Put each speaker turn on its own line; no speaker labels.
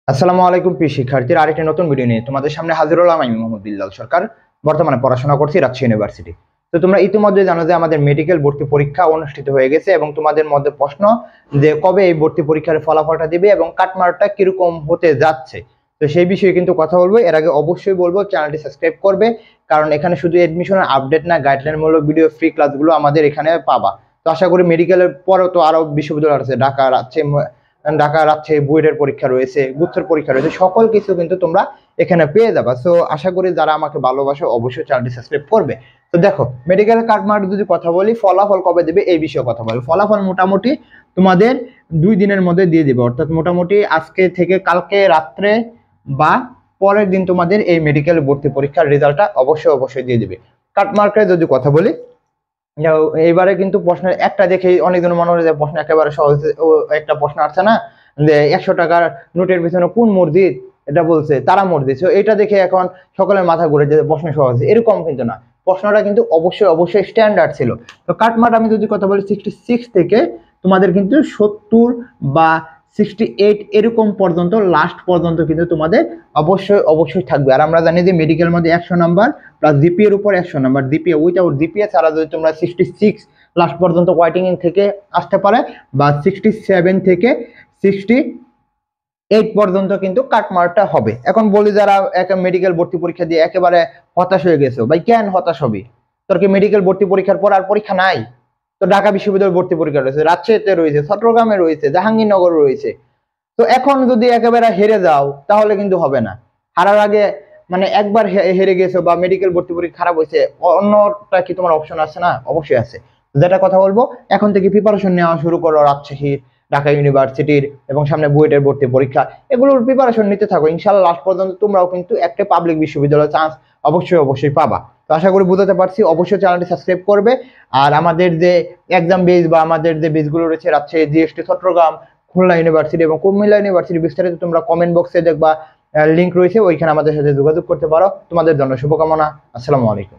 আসসালামু আলাইকুম প্রিয় শিক্ষার্থীরা, আরেকটি নতুন ভিডিও নিয়ে তোমাদের সামনে হাজির হলাম। আমি মোহাম্মদ বিল্লাল সরকার। বর্তমানে পড়াশোনা করছি রাজশাহী ইউনিভার্সিটি। তো তোমরা ইতিমধ্যে জানো যে আমাদের মেডিকেল ভর্তি পরীক্ষা অনুষ্ঠিত হয়ে গেছে এবং তোমাদের মধ্যে প্রশ্ন যে কবে এই ভর্তি পরীক্ষার ফলাফলটা দিবে এবং কাটমার্কটা কিরকম হতে যাচ্ছে। তো সেই বিষয়ে কিন্তু কথা বলবো। এর আগে অবশ্যই বলবো চ্যানেলটি সাবস্ক্রাইব করবে, কারণ এখানে শুধু এডমিশনের আপডেট না, গাইডলাইন মূলক ভিডিও, ফ্রি ক্লাসগুলো আমাদের এখানে পাবা। তো আশা করি মেডিকেলের পরেও তো আরো বিশ্ববিদ্যালয় আছে, ঢাকা রাজশাহী বুয়েটের পরীক্ষা রয়েছে, গুচ্ছের পরীক্ষা রয়েছে, সকল কিছু কিন্তু তোমরা এখানে পেয়ে যাবা। সো আশা করি যারা আমাকে ভালোবাসো অবশ্যই চ্যানেলটি সাবস্ক্রাইব করবে। তো দেখো, মেডিকেল কাটমার্ক যদি কথা বলি, ফলাফল কবে দেবে এই বিষয়ে কথা বলি। ফলাফল মোটামুটি তোমাদের 2 দিনের মধ্যে দিয়ে দিবে, অর্থাৎ মোটামুটি আজকে থেকে কালকে রাত্রে বা পরের দিন তোমাদের এই মেডিকেল ভর্তি পরীক্ষার রেজাল্টটা অবশ্যই দিয়ে দিবে। কাটমার্কের যদি কথা বলি, এইবারে কিন্তু প্রশ্নের একটা দেখে অনেকজন মনে হয় যে প্রশ্ন একেবারে সহজ। একটা প্রশ্ন আসছে না যে 100 টাকার নোটের পিছনে কোন মসজিদ, এটা বলছে তারা মসজিদ। এটা দেখে এখন সকলের মাথা ঘুরে যে প্রশ্ন সহজ, এরকম কিন্তু না। প্রশ্নটা কিন্তু অবশ্যই স্ট্যান্ডার্ড ছিল। তো কাটমার্ক আমি যদি কথা বলি, 66 থেকে তোমাদের কিন্তু 70 বা 68 এরকম পর্যন্ত, লাস্ট পর্যন্ত কিন্তু তোমাদের অবশ্যই থাকবে। আর আমরা জানি যে মেডিকেল মধ্যে 100 নাম্বার প্লাস জিপিএর উপর 100 নাম্বার, জিপিএ উইথাউট জিপিএ ছাড়া যদি তোমরা 66 লাস্ট পর্যন্ত ওয়াইটিং থেকে আসতে পারে, বা 67 থেকে 68 পর্যন্ত কিন্তু কাটমার্কটা হবে। এখন বলি যারা মেডিকেল ভর্তি পরীক্ষা দিয়ে একেবারে হতাশ হয়ে গেছো, ভাই কেন হতাশ হবি? তোর কি মেডিকেল ভর্তি পরীক্ষার পর আর পরীক্ষা নাই? তো ঢাকা বিশ্ববিদ্যালয় ভর্তি পরীক্ষা রয়েছে, রাজশাহীতে রয়েছে, চট্টগ্রামে রয়েছে, জাহাঙ্গীরনগর রয়েছে। তো এখন যদি একেবারে হেরে যাও তাহলে কিন্তু হবে না। হারার আগে মানে একবার হেরে গেছো বা মেডিকেল ভর্তি পরীক্ষা খারাপ হয়েছে, অন্যটা কি তোমার অপশন আছে না? অবশ্যই আছে। যেটা কথা বলবো, এখন থেকে প্রিপারেশন নেওয়া শুরু করো রাজশাহীর, ঢাকা ইউনিভার্সিটির এবং সামনে বুয়েটের ভর্তি পরীক্ষা, এগুলোর প্রিপারেশন নিতে থাকো। ইনশাআল্লাহ লাস্ট পর্যন্ত তোমরাও কিন্তু একটা পাবলিক বিশ্ববিদ্যালয়ের চান্স অবশ্যই পাবা। তো আশা করি বুঝাতে পারছি। অবশ্যই চ্যানেলটি সাবস্ক্রাইব করবে। আর আমাদের যে এক্সাম বেস বা আমাদের যে বেসগুলো রয়েছে, রাজশাহী, জিএসটি, চট্টগ্রাম, খুলনা ইউনিভার্সিটি এবং কুমিল্লা ইউনিভার্সিটি, বিস্তারিত তোমরা কমেন্ট বক্সে দেখবা লিংক রয়েছে, ওইখানে আমাদের সাথে যোগাযোগ করতে পারো। তোমাদের জন্য শুভকামনা। আসসালামু আলাইকুম।